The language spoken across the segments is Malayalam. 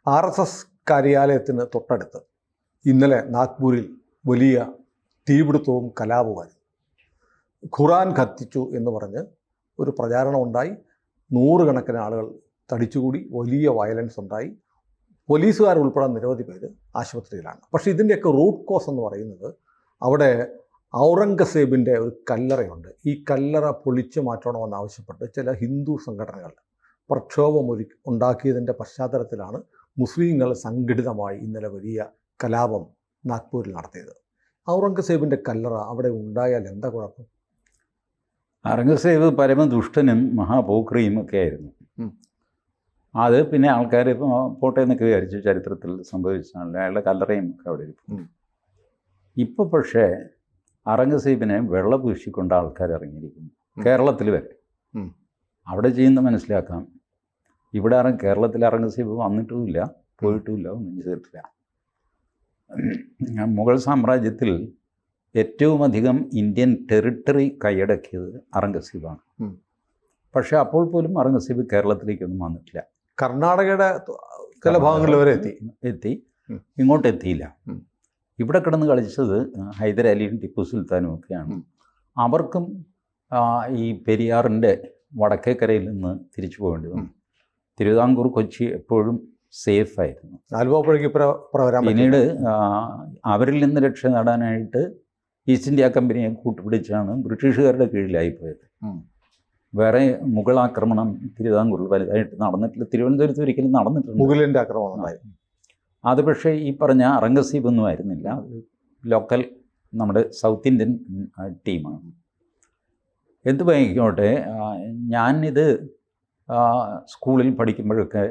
RSS കാര്യാലയത്തിന് തൊട്ടടുത്ത് ഇന്നലെ നാഗ്പൂരിൽ വലിയ തീപിടുത്തവും കലാപവുമായി. ഖുറാൻ കത്തിച്ചു എന്ന് പറഞ്ഞ് ഒരു പ്രചാരണം ഉണ്ടായി. 100 കണക്കിന് ആളുകൾ തടിച്ചുകൂടി, വലിയ വയലൻസ് ഉണ്ടായി. പോലീസുകാരുൾപ്പെടെ നിരവധി പേര് ആശുപത്രിയിലാണ്. പക്ഷേ ഇതിൻ്റെയൊക്കെ റൂട്ട് കോസ് എന്ന് പറയുന്നത് അവിടെ ഔറംഗസേബിൻ്റെ ഒരു കല്ലറയുണ്ട്. ഈ കല്ലറ പൊളിച്ചു മാറ്റണമെന്നാവശ്യപ്പെട്ട് ചില ഹിന്ദു സംഘടനകൾ പ്രക്ഷോഭം ഉണ്ടാക്കിയതിൻ്റെ പശ്ചാത്തലത്തിലാണ് മുസ്ലിങ്ങൾ സംഘടിതമായി ഇന്നലെ വലിയ കലാപം നാഗ്പൂരിൽ നടത്തിയത്. ഔറംഗസേബിൻ്റെ കല്ലറ അവിടെ ഉണ്ടായാൽ എന്താ കുഴപ്പം? ഔറംഗസേബ് പരമദുഷ്ടനും മഹാപോക്രിയും ഒക്കെ ആയിരുന്നു. അത് പിന്നെ ആൾക്കാർ പോട്ടെ എന്നൊക്കെ വിചാരിച്ചു, ചരിത്രത്തിൽ സംഭവിച്ചാണല്ലോ. അയാളുടെ കല്ലറയും ഒക്കെ അവിടെ ഇരിക്കും. ഇപ്പോൾ പക്ഷേ ഔറംഗസേബിനെ വെള്ളപൂശിക്കൊണ്ട് ആൾക്കാർ ഇറങ്ങിയിരിക്കുന്നു, കേരളത്തിൽ വരെ. അവിടെ ചെയ്യുന്ന മനസ്സിലാക്കാം. ഇവിടെ കേരളത്തിൽ ഔറംഗസേബ് വന്നിട്ടുമില്ല, പോയിട്ടുമില്ല, ഒന്നും ചെയ്തിട്ടില്ല. മുഗൾ സാമ്രാജ്യത്തിൽ ഏറ്റവും അധികം ഇന്ത്യൻ ടെറിട്ടറി കൈയടക്കിയത് ഔറംഗസേബാണ്. പക്ഷേ അപ്പോൾ പോലും ഔറംഗസേബ് കേരളത്തിലേക്കൊന്നും വന്നിട്ടില്ല. കർണാടകയുടെ ചില ഭാഗങ്ങളിൽ വരെ എത്തി, ഇങ്ങോട്ട് എത്തിയില്ല. ഇവിടെ കിടന്ന് കളിച്ചത് ഹൈദരാലിയും ടിപ്പു സുൽത്താനും ഒക്കെയാണ്. അവർക്കും ഈ പെരിയാറിൻ്റെ വടക്കേക്കരയിൽ നിന്ന് തിരിച്ചു പോകേണ്ടി വന്നു. തിരുവിതാംകൂർ, കൊച്ചി എപ്പോഴും സേഫായിരുന്നു. പിന്നീട് അവരിൽ നിന്ന് രക്ഷ നേടാനായിട്ട് ഈസ്റ്റ് ഇന്ത്യ കമ്പനിയെ കൂട്ടുപിടിച്ചാണ് ബ്രിട്ടീഷുകാരുടെ കീഴിലായിപ്പോയത്. വേറെ മുഗൾ ആക്രമണം തിരുവിതാംകൂറിൽ വലുതായിട്ട് നടന്നിട്ടില്ല. തിരുവനന്തപുരത്ത് ഒരിക്കലും നടന്നിട്ടുണ്ട് മുഗളിൻ്റെ ആക്രമണം ഉണ്ടായി. അത് പക്ഷേ ഈ പറഞ്ഞ ഔറംഗസേബ് ഒന്നും ആയിരുന്നില്ല. അത് ലോക്കൽ നമ്മുടെ സൗത്ത് ഇന്ത്യൻ ടീമാണ്. എന്ത് വൈകിക്കോട്ടെ, ഞാനിത് സ്കൂളിൽ പഠിക്കുമ്പോഴൊക്കെ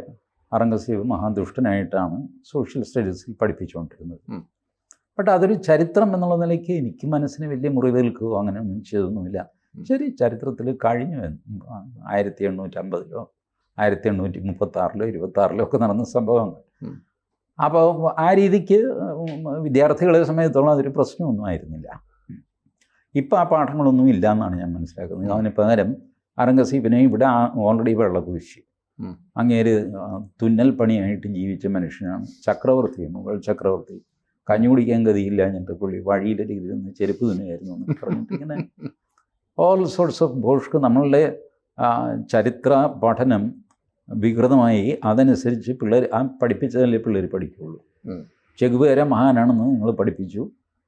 ഔറംഗസേബ് മഹാദുഷ്ടനായിട്ടാണ് സോഷ്യൽ സ്റ്റഡീസിൽ പഠിപ്പിച്ചുകൊണ്ടിരുന്നത്. ബട്ട് അതൊരു ചരിത്രം എന്നുള്ള നിലയ്ക്ക് എനിക്ക് മനസ്സിന് വലിയ മുറിവേൽക്കുകയോ അങ്ങനെ ഒന്നും ചെയ്തൊന്നുമില്ല. ശരി, ചരിത്രത്തിൽ കഴിഞ്ഞു 1850-ലോ 1836-ലോ 26-ലോ ഒക്കെ നടന്ന സംഭവങ്ങൾ. അപ്പോൾ ആ രീതിക്ക് വിദ്യാർത്ഥികളെ സമയത്തോളം അതൊരു പ്രശ്നമൊന്നും ആയിരുന്നില്ല. ഇപ്പം ആ പാഠങ്ങളൊന്നും ഇല്ല എന്നാണ് ഞാൻ മനസ്സിലാക്കുന്നത്. അതിന് പകരം ഔറംഗസേബിനെ ഇവിടെ ഓൾറെഡി വെള്ളപൂശി. അങ്ങേര് തുന്നൽ പണിയായിട്ട് ജീവിച്ച മനുഷ്യനാണ്. ചക്രവർത്തി, മുഗൾ ചക്രവർത്തി. കഞ്ഞി കുടിക്കാൻ ഗതിയില്ല എന്നിട്ട് പുള്ളി വഴിയിലിരുന്ന് ചെരുപ്പ് തുന്നുകയായിരുന്നു എന്ന് പറഞ്ഞിട്ട് ഇങ്ങനെ ഓൾ സോർട്സ് ഓഫ് ബോഷ്ക്ക്. നമ്മളുടെ ചരിത്ര പഠനം വികൃതമായി അതനുസരിച്ച് പിള്ളേർ പഠിപ്പിച്ചതല്ലേ പിള്ളേർ പഠിക്കുകയുള്ളൂ. ചെഗുവേര മഹാനാണെന്ന് നിങ്ങൾ പഠിപ്പിച്ചു,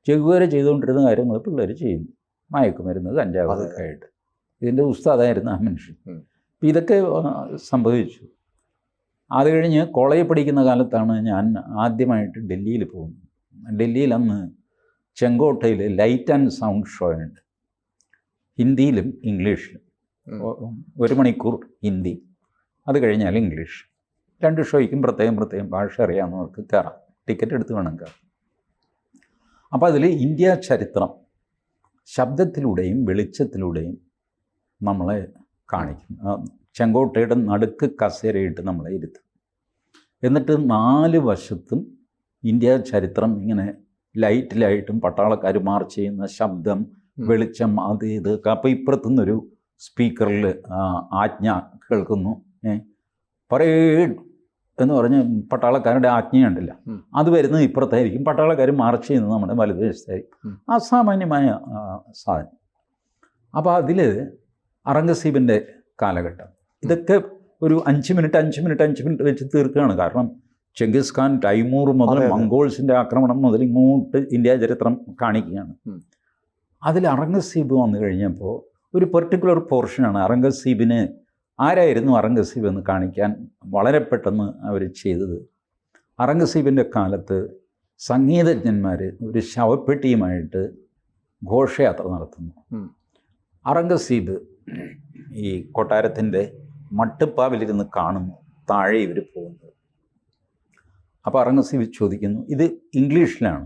ചെഗുവേര ചെയ്തുകൊണ്ടിരുന്ന കാര്യങ്ങൾ പിള്ളേർ ചെയ്യുന്നു. മയക്കുമരുന്ന്, കഞ്ചാവ് ഒക്കെ ആയിട്ട്. ഇതിൻ്റെ ഉസ്താദായിരുന്നു ആ മനുഷ്യൻ. അപ്പം ഇതൊക്കെ സംഭവിച്ചു. അത് കഴിഞ്ഞ് കോളേജിൽ പഠിക്കുന്ന കാലത്താണ് ഞാൻ ആദ്യമായിട്ട് ഡൽഹിയിൽ പോകുന്നത്. ഡൽഹിയിൽ അന്ന് ചെങ്കോട്ടയിൽ ലൈറ്റ് ആൻഡ് സൗണ്ട് ഷോ ഉണ്ട്, ഹിന്ദിയിലും ഇംഗ്ലീഷിലും. 1 മണിക്കൂർ ഹിന്ദി, അത് കഴിഞ്ഞാൽ ഇംഗ്ലീഷ്. 2 ഷോയ്ക്കും പ്രത്യേകം ഭാഷ അറിയാവുന്നവർക്ക് കയറാം, ടിക്കറ്റ് എടുത്ത് വേണം കയറാം. അപ്പോൾ അതിൽ ഇന്ത്യ ചരിത്രം ശബ്ദത്തിലൂടെയും വെളിച്ചത്തിലൂടെയും നമ്മളെ കാണിക്കും. ചെങ്കോട്ടയുടെ നടുക്ക് കസേരയിട്ട് നമ്മളെ ഇരുത്തും. എന്നിട്ട് 4 വശത്തും ഇന്ത്യ ചരിത്രം ഇങ്ങനെ ലൈറ്റിലായിട്ടും പട്ടാളക്കാർ മാർച്ച് ചെയ്യുന്ന ശബ്ദം, വെളിച്ചം, അത് ഇത്. അപ്പോൾ ഇപ്പുറത്തുനിന്നൊരു സ്പീക്കറിൽ ആജ്ഞ കേൾക്കുന്നു. പരേഡ് എന്ന് പറഞ്ഞ് പട്ടാളക്കാരുടെ ആജ്ഞയുണ്ടല്ല, അത് വരുന്നത് ഇപ്പുറത്തായിരിക്കും. പട്ടാളക്കാർ മാർച്ച് ചെയ്യുന്നത് നമ്മുടെ വലതുവശത്തായിരിക്കും. അസാമാന്യമായ സാധനം. അപ്പോൾ അതിൽ ഔറംഗസേബിൻ്റെ കാലഘട്ടം ഇതൊക്കെ ഒരു 5 മിനിറ്റ് വെച്ച് തീർക്കുകയാണ്. കാരണം ചെങ്കിസ് ഖാൻ, തൈമൂർ മുതൽ മംഗോൾസിൻ്റെ ആക്രമണം മുതൽ ഇങ്ങോട്ട് ഇന്ത്യ ചരിത്രം കാണിക്കുകയാണ്. അതിൽ ഔറംഗസേബ് വന്നു കഴിഞ്ഞപ്പോൾ ഒരു പെർട്ടിക്കുലർ പോർഷനാണ് ഔറംഗസേബിന് ആരായിരുന്നു ഔറംഗസേബ് എന്ന് കാണിക്കാൻ വളരെ പെട്ടെന്ന് അവർ ചെയ്തത്. ഔറംഗസേബിൻ്റെ കാലത്ത് സംഗീതജ്ഞന്മാർ ഒരു ശവപ്പെട്ടിയുമായിട്ട് ഘോഷയാത്ര നടത്തുന്നു. ഔറംഗസേബ് ഈ കൊട്ടാരത്തിൻ്റെ മട്ടുപ്പാവിലിരുന്ന് കാണുന്നു താഴെ ഇവർ പോകുന്നത്. അപ്പോൾ ഔറംഗസേബ് ചോദിക്കുന്നു, ഇത് ഇംഗ്ലീഷിലാണ്.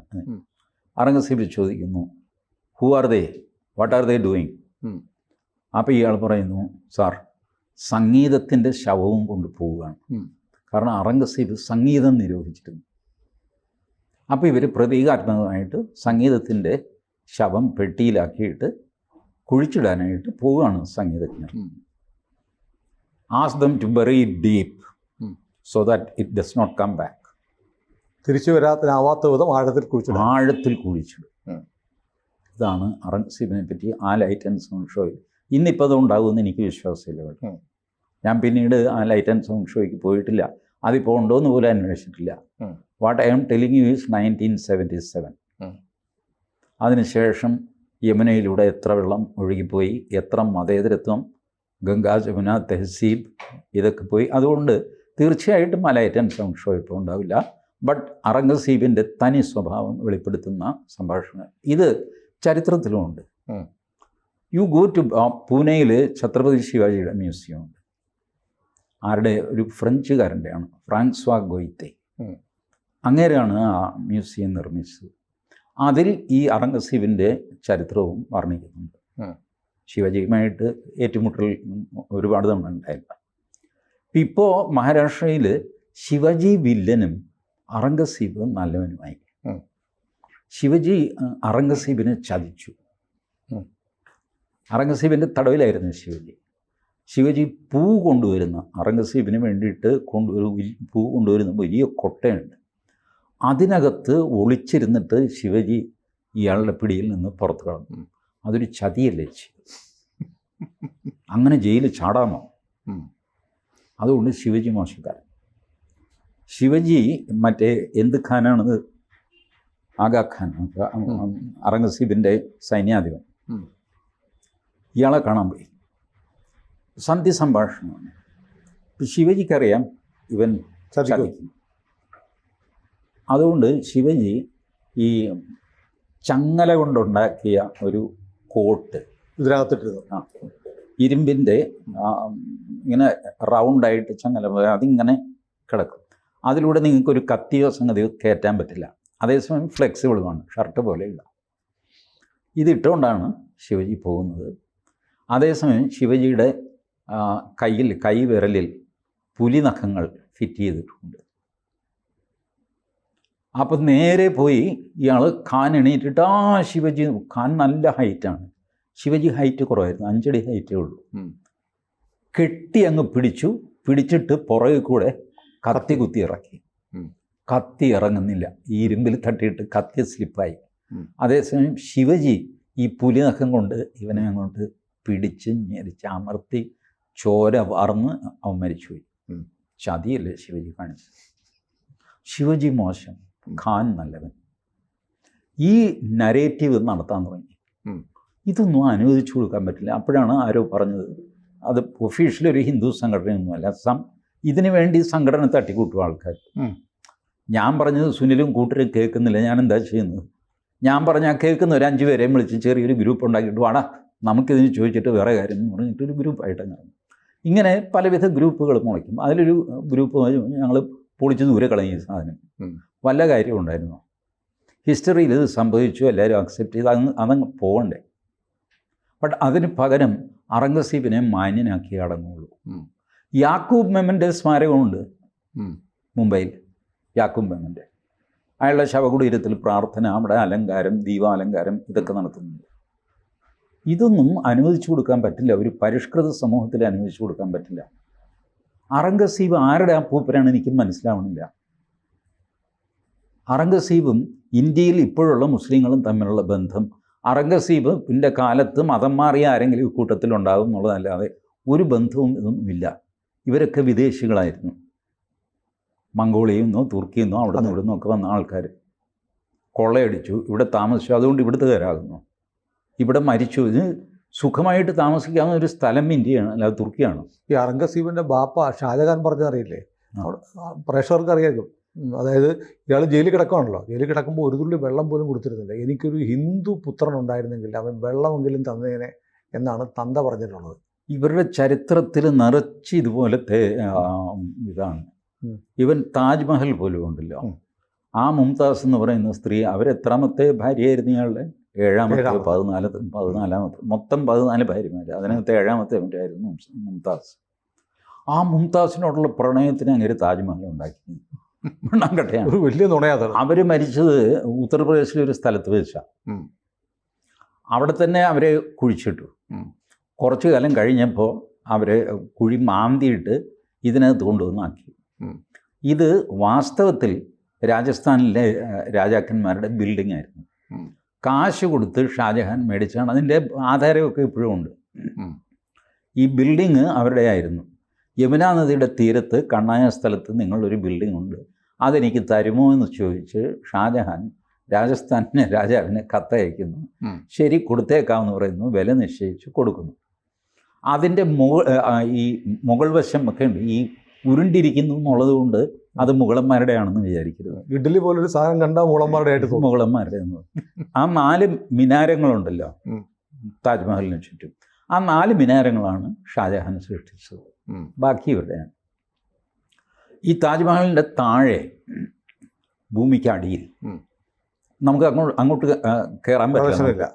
ഔറംഗസേബ് ചോദിക്കുന്നു, who are they, what are they doing? അപ്പോൾ ഇയാൾ പറയുന്നു, സാർ, സംഗീതത്തിൻ്റെ ശവവും കൊണ്ട് പോവുകയാണ്. കാരണം ഔറംഗസേബ് സംഗീതം നിരോധിച്ചിരുന്നു. അപ്പോൾ ഇവർ പ്രതീകാത്മകമായിട്ട് സംഗീതത്തിൻ്റെ ശവം പെട്ടിയിലാക്കിയിട്ട് കുഴിച്ചിടാനായിട്ട് പോവുകയാണ് സംഗീതജ്ഞർ. Ask them to bury deep. So that it does not come back. തിരിച്ചു വരാനാവാത്ത വിധം ആഴത്തിൽ കുഴിച്ചിടും. ആഴത്തിൽ കുഴിച്ചിടും. ഇതാണ് ഔറംഗസീബിനെ പറ്റി ആ ലൈറ്റ് ആൻഡ് സൗണ്ട് ഷോയിൽ. ഇന്നിപ്പോൾ അത് ഉണ്ടാകുമെന്ന് എനിക്ക് വിശ്വാസമില്ല കേട്ടോ. ഞാൻ പിന്നീട് ആ ലൈറ്റ് ആൻഡ് സൗണ്ട് ഷോയ്ക്ക് പോയിട്ടില്ല. അതിപ്പോൾ ഉണ്ടോയെന്ന് പോലും അന്വേഷിച്ചിട്ടില്ല. What I am telling you is 1977. അതിനുശേഷം യമുനയിലൂടെ എത്ര വെള്ളം ഒഴുകിപ്പോയി, എത്ര മതേതരത്വം, ഗംഗാ ജമുന തെഹ്സീബ്, ഇതൊക്കെ പോയി. അതുകൊണ്ട് തീർച്ചയായിട്ടും ആ ലൈറ്റ് ആൻഡ് സൗണ്ട് ഷോ ഇപ്പോൾ ഉണ്ടാവില്ല. ബട്ട് ഔറംഗസീബിൻ്റെ തനി സ്വഭാവം വെളിപ്പെടുത്തുന്ന സംഭാഷണങ്ങൾ ഇത് ചരിത്രത്തിലുമുണ്ട്. യു ഗോ ടു പൂനെയിൽ ഛത്രപതി ശിവാജിയുടെ മ്യൂസിയം ഉണ്ട്. ആരുടെ? ഒരു ഫ്രഞ്ചുകാരൻ്റെയാണ്, ഫ്രാൻസ്വാ ഗൊയ്ത്തെ. അങ്ങേരാണ് ആ മ്യൂസിയം നിർമ്മിച്ചത്. അതിൽ ഈ ഔറംഗസീബിൻ്റെ ചരിത്രവും വർണ്ണിക്കുന്നുണ്ട്. ശിവജിയുമായിട്ട് ഏറ്റുമുട്ടൽ ഒരുപാട് തവണ ഉണ്ടായില്ല. ഇപ്പോൾ മഹാരാഷ്ട്രയിൽ ശിവജി വില്ലനും ഔറംഗസീബ് നല്ലവനുമായി. ശിവജി ഔറംഗസീബിനെ ചതിച്ചു. ഔറംഗസീബിൻ്റെ തടവിലായിരുന്നു ശിവജി. ശിവജി പൂ കൊണ്ടുവരുന്ന, ഔറംഗസീബിന് വേണ്ടിയിട്ട് പൂ കൊണ്ടുവരുന്ന വലിയ കൊട്ടയുണ്ട്. അതിനകത്ത് ഒളിച്ചിരുന്നിട്ട് ശിവജി ഇയാളുടെ പിടിയിൽ നിന്ന് പുറത്തു കടന്നു. അതൊരു ചതിയല്ലേ ചെയ്തു? അങ്ങനെ ജയിലിൽ ചാടാമോ? അതുകൊണ്ട് ശിവജി മോശക്കാരൻ. ശിവജി മറ്റേ എന്ത് ഖാനാണത്? ആഗാ ഖാൻ, ഔറംഗസീബിൻ്റെ സൈന്യാധിപൻ. ഇയാളെ കാണാൻ പോയി. സന്ധി സംഭാഷണമാണ്. ശിവജിക്കറിയാം ഇവൻ ചതിക്കും. അതുകൊണ്ട് ശിവജി ഈ ചങ്ങല കൊണ്ടുണ്ടാക്കിയ ഒരു കോട്ട് ഇതിനകത്തിട്ടിരുന്നു. ഇരുമ്പിൻ്റെ ഇങ്ങനെ റൗണ്ടായിട്ട് ചങ്ങല അതിങ്ങനെ കിടക്കും. അതിലൂടെ നിങ്ങൾക്കൊരു കത്തിയോ സംഗതിയോ കയറ്റാൻ പറ്റില്ല. അതേസമയം ഫ്ലെക്സിബിളുമാണ്, ഷർട്ട് പോലെയുള്ള. ഇതിട്ടുകൊണ്ടാണ് ശിവജി പോകുന്നത്. അതേസമയം ശിവജിയുടെ കൈവിരലിൽ പുലി നഖങ്ങൾ ഫിറ്റ് ചെയ്തിട്ടുണ്ട്. അപ്പം നേരെ പോയി ഇയാൾ ഖാൻ എണീറ്റിട്ട് ശിവജി. ഖാൻ നല്ല ഹൈറ്റാണ്, ശിവജി ഹൈറ്റ് കുറവായിരുന്നു, 5 അടി ഹൈറ്റേ ഉള്ളൂ. കെട്ടി അങ്ങ് പിടിച്ചിട്ട് പുറകെ കൂടെ കത്തി കുത്തി ഇറക്കി. കത്തി ഇറങ്ങുന്നില്ല, ഈ ഇരുമ്പിൽ തട്ടിയിട്ട് കത്തി സ്ലിപ്പായി. അതേസമയം ശിവജി ഈ പുലി നഖം കൊണ്ട് ഇവനെ അങ്ങോട്ട് പിടിച്ച് ഞെരിച്ച് അമർത്തി ചോര വാർന്ന് അവൻ മരിച്ചുപോയി. ചതിയല്ലേ ശിവജി കാണിച്ചത്? ശിവജി മോശം, ഖാൻ നല്ലവൻ. ഈ നരേറ്റീവ് നടത്താൻ തുടങ്ങി. ഇതൊന്നും അനുവദിച്ചു കൊടുക്കാൻ പറ്റില്ല. അപ്പോഴാണ് ആരോ പറഞ്ഞത്, അത് ഒഫീഷ്യലി ഒരു ഹിന്ദു സംഘടനയൊന്നുമല്ല, ഇതിനു വേണ്ടി സംഘടന തട്ടിക്കൂട്ടും ആൾക്കാർ. ഞാൻ പറഞ്ഞത് സുനിലും കൂട്ടരും കേൾക്കുന്നില്ല, ഞാൻ എന്താ ചെയ്യുന്നത്? ഞാൻ പറഞ്ഞാൽ കേൾക്കുന്ന ഒരു 5 പേരെയും വിളിച്ച് ചെറിയൊരു ഗ്രൂപ്പ് ഉണ്ടാക്കിയിട്ട് വാടാ നമുക്കിതിന് ചോദിച്ചിട്ട് വേറെ കാര്യം എന്ന് പറഞ്ഞിട്ടൊരു ഗ്രൂപ്പായിട്ട് അങ്ങനെ. ഇങ്ങനെ പലവിധ ഗ്രൂപ്പുകൾ മുളയ്ക്കും. അതിലൊരു ഗ്രൂപ്പ് ഞങ്ങൾ പൊളിച്ച് ദൂരെ കളഞ്ഞ സാധനം. വല്ല കാര്യവും ഉണ്ടായിരുന്നു? ഹിസ്റ്ററിയിൽ ഇത് സംഭവിച്ചു, എല്ലാവരും അക്സെപ്റ്റ് ചെയ്ത് അതങ്ങ് പോകണ്ടേ? ബട്ട് അതിന് പകരം ഔറംഗസീബിനെ മാന്യനാക്കി അടങ്ങുള്ളൂ. യാക്കൂബ് മെമൻ്റെ സ്മാരകമുണ്ട് മുംബൈയിൽ. യാക്കൂബ് മെമൻ്റെ അയാളുടെ ശവകുടീരത്തിൽ പ്രാർത്ഥന, അവിടെ അലങ്കാരം, ദീപാലങ്കാരം ഇതൊക്കെ നടത്തുന്നുണ്ട്. ഇതൊന്നും അനുവദിച്ചു കൊടുക്കാൻ പറ്റില്ല. ഒരു പരിഷ്കൃത സമൂഹത്തിൽ അനുവദിച്ചു കൊടുക്കാൻ പറ്റില്ല. ഔറംഗസീബ് ആരുടെ അപ്പൂപ്പനാണ് എനിക്ക് മനസ്സിലാവണില്ല. ഔറംഗസീബും ഇന്ത്യയിൽ ഇപ്പോഴുള്ള മുസ്ലിങ്ങളും തമ്മിലുള്ള ബന്ധം, ഔറംഗസീബിൻ്റെ കാലത്ത് മതം മാറിയ ആരെങ്കിലും കൂട്ടത്തിലുണ്ടാകും എന്നുള്ളതല്ലാതെ ഒരു ബന്ധവും ഇതൊന്നുമില്ല. ഇവരൊക്കെ വിദേശികളായിരുന്നു. മംഗോളിയയിൽ നിന്നോ തുർക്കിയിൽ നിന്നോ അവിടെ നിന്ന് ഇവിടെ നിന്നൊക്കെ വന്ന ആൾക്കാർ കൊള്ളയടിച്ചു, ഇവിടെ താമസിച്ചു. അതുകൊണ്ട് ഇവിടുത്തുകാരാകുന്നു. ഇവിടെ മരിച്ചു. ഇത് സുഖമായിട്ട് താമസിക്കാവുന്ന ഒരു സ്ഥലം ഇന്ത്യയാണ്, അല്ലാതെ തുർക്കിയാണ്. ഈ ഔറംഗസീബിൻ്റെ ബാപ്പ ഷാജഹാൻ പറഞ്ഞറിയില്ലേ? പ്രേക്ഷകർക്ക് അറിയായിരിക്കും. അതായത് ഇയാൾ ജയിലിൽ കിടക്കുകയാണല്ലോ. ജയിലിൽ കിടക്കുമ്പോൾ ഒരു തുള്ളി വെള്ളം പോലും കൊടുത്തിരുന്നില്ല. എനിക്കൊരു ഹിന്ദു പുത്രൻ ഉണ്ടായിരുന്നെങ്കിൽ അവൻ വെള്ളമെങ്കിലും തന്നേനെ എന്നാണ് തന്ത പറഞ്ഞിട്ടുള്ളത്. ഇവരുടെ ചരിത്രത്തിൽ നിറച്ച് ഇതുപോലത്തെ ഇതാണ്. ഇവൻ താജ്മഹൽ പോലും ഉണ്ടല്ലോ. ആ മുംതാസ് എന്ന് പറയുന്ന സ്ത്രീ, അവരെത്രാമത്തെ ഭാര്യയായിരുന്നു ഇയാളുടെ? 7ാമത്തെ 14ാമത്തെ, മൊത്തം 14 ഭാര്യമാർ. അതിനകത്ത് 7ാമത്തെ ആയിരുന്നു മുംതാസ്. ആ മുംതാസിനോടുള്ള പ്രണയത്തിന് അങ്ങനെ താജ്മഹൽ ഉണ്ടാക്കി. മണ്ണാങ്കട്ടയാണ്. ഒരു വലിയ നുണയാണ്. അവർ മരിച്ചത് ഉത്തർപ്രദേശിലെ ഒരു സ്ഥലത്ത് വെച്ചാണ്. അവിടെ തന്നെ അവരെ കുഴിച്ചിട്ടു. കുറച്ചു കാലം കഴിഞ്ഞപ്പോൾ അവരെ കുഴി മാന്തിയിട്ട് ഇതിനകത്ത് കൊണ്ടുവന്നാക്കി. ഇത് വാസ്തവത്തിൽ രാജസ്ഥാനിലെ രാജാക്കന്മാരുടെ ബിൽഡിംഗ് ആയിരുന്നു. കാശ് കൊടുത്ത് ഷാജഹാൻ മേടിച്ചാണ്. അതിൻ്റെ ആധാരമൊക്കെ ഇപ്പോഴും ഉണ്ട്. ഈ ബിൽഡിങ് അവരുടെ ആയിരുന്നു. യമുനാ നദിയുടെ തീരത്ത് കണ്ണായ സ്ഥലത്ത് നിങ്ങളൊരു ബിൽഡിംഗ് ഉണ്ട്, അതെനിക്ക് തരുമോ എന്ന് ചോദിച്ച് ഷാജഹാൻ രാജസ്ഥാനിലെ രാജാവിന് കത്തയക്കുന്നു. ശരി, കൊടുത്തേക്കാമെന്ന് പറയുന്നു. വില നിശ്ചയിച്ച് കൊടുക്കുന്നു. അതിൻ്റെ ഈ മുകൾ വശം ഒക്കെ ഉണ്ട്. ഈ ഉരുണ്ടിരിക്കുന്നു എന്നുള്ളത് കൊണ്ട് അത് മുഗളന്മാരുടെ ആണെന്ന് വിചാരിക്കരുത്. ഇഡ്ഡലി പോലൊരു സാധനം കണ്ടാൽ മുഗളന്മാരുടെ ആയിട്ട് തോന്നും. മുഗളന്മാരുടെ എന്ന് ആ 4 മിനാരങ്ങളുണ്ടല്ലോ താജ്മഹലിന് ചുറ്റും, ആ 4 മിനാരങ്ങളാണ് ഷാജഹാൻ സൃഷ്ടിച്ചത്. ബാക്കി ഇവരുടെയാണ്. ഈ താജ്മഹലിൻ്റെ താഴെ ഭൂമിക്കടിയിൽ നമുക്ക് അങ്ങോട്ട് കയറാൻ പറ്റില്ല.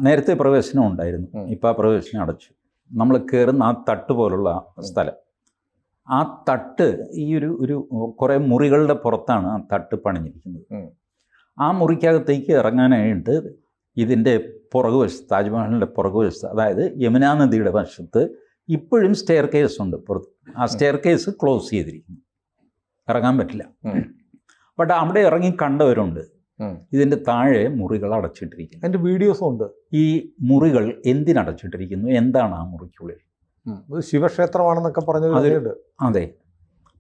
നേരത്തെ പ്രവേശനം ഉണ്ടായിരുന്നു, ഇപ്പം ആ പ്രവേശനം അടച്ചു. നമ്മൾ കയറുന്ന ആ തട്ട് പോലുള്ള സ്ഥലം, ആ തട്ട് ഈ ഒരു കുറേ മുറികളുടെ പുറത്താണ് ആ തട്ട് പണിഞ്ഞിരിക്കുന്നത്. ആ മുറിക്കകത്തേക്ക് ഇറങ്ങാനായിട്ട് ഇതിൻ്റെ പുറകുവശത്ത്, താജ്മഹലിൻ്റെ പുറകുവശത്ത്, അതായത് യമുനാ നദിയുടെ വശത്ത് ഇപ്പോഴും സ്റ്റെയർ കേസ് ഉണ്ട് പുറത്ത്. ആ സ്റ്റെയർ കേസ് ക്ലോസ് ചെയ്തിരിക്കുന്നു, ഇറങ്ങാൻ പറ്റില്ല. ബട്ട് അവിടെ ഇറങ്ങി കണ്ടവരുണ്ട്. ഇതിൻ്റെ താഴെ മുറികൾ അടച്ചിട്ടിരിക്കുന്നു. അതിൻ്റെ വീഡിയോസും ഉണ്ട്. ഈ മുറികൾ എന്തിനടച്ചിട്ടിരിക്കുന്നു, എന്താണ് ആ മുറിക്കുള്ളിൽ? ശിവക്ഷേത്രമാണെന്നൊക്കെ പറഞ്ഞത്. അതെ,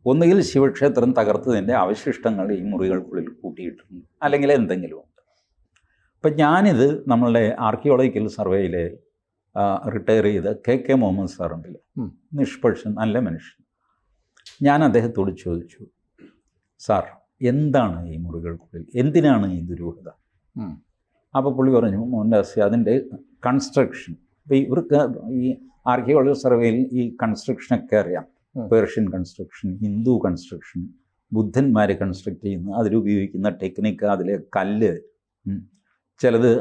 ഒന്നുകിൽ ശിവക്ഷേത്രം തകർത്തതിൻ്റെ അവശിഷ്ടങ്ങൾ ഈ മുറികൾക്കുള്ളിൽ കൂട്ടിയിട്ടുണ്ട്, അല്ലെങ്കിൽ എന്തെങ്കിലും ഉണ്ട്. അപ്പം ഞാനിത് നമ്മളുടെ ആർക്കിയോളജിക്കൽ സർവേയിലെ റിട്ടയർ ചെയ്ത കെ മുഹമ്മദ് സാറുണ്ടല്ലോ, നിഷ്പക്ഷൻ നല്ല മനുഷ്യൻ. ഞാൻ അദ്ദേഹത്തോട് ചോദിച്ചു, സാർ എന്താണ് ഈ മുറികൾക്കുള്ളിൽ, എന്തിനാണ് ഈ ദുരൂഹത? അപ്പോൾ പുള്ളി പറഞ്ഞു, മോഹൻദാസ് അതിൻ്റെ കൺസ്ട്രക്ഷൻ. ഇപ്പോൾ ഇവർക്ക് ഈ ആർക്കിയോളജി സർവേയിൽ ഈ കൺസ്ട്രക്ഷനൊക്കെ അറിയാം. പേർഷ്യൻ കൺസ്ട്രക്ഷൻ, ഹിന്ദു കൺസ്ട്രക്ഷൻ, ബുദ്ധന്മാർ കൺസ്ട്രക്ട് ചെയ്യുന്ന അതിലുപയോഗിക്കുന്ന ടെക്നിക്ക്, അതിലെ കല്ല് ചിലത്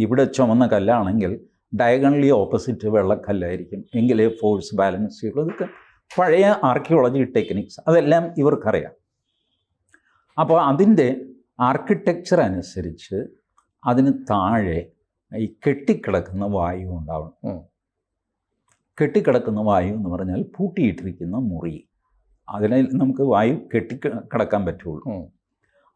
ഇവിടെ ചുമന്ന കല്ലാണെങ്കിൽ ഡയഗണലി ഓപ്പോസിറ്റ് വെള്ളക്കല്ലായിരിക്കും, എങ്കിലേ ഫോഴ്സ് ബാലൻസ് ചെയ്യുള്ളൂ. ഇതൊക്കെ പഴയ ആർക്കിയോളജി ടെക്നിക്സ്, അതെല്ലാം ഇവർക്കറിയാം. അപ്പോൾ അതിൻ്റെ ആർക്കിടെക്ചർ അനുസരിച്ച് അതിന് താഴെ ഈ കെട്ടിക്കിടക്കുന്ന വായു ഉണ്ടാവണം. കെട്ടിക്കിടക്കുന്ന വായു എന്ന് പറഞ്ഞാൽ പൂട്ടിയിട്ടിരിക്കുന്ന മുറി, അതിനെ നമുക്ക് വായു കെട്ടിക്കിടക്കാൻ പറ്റുള്ളൂ.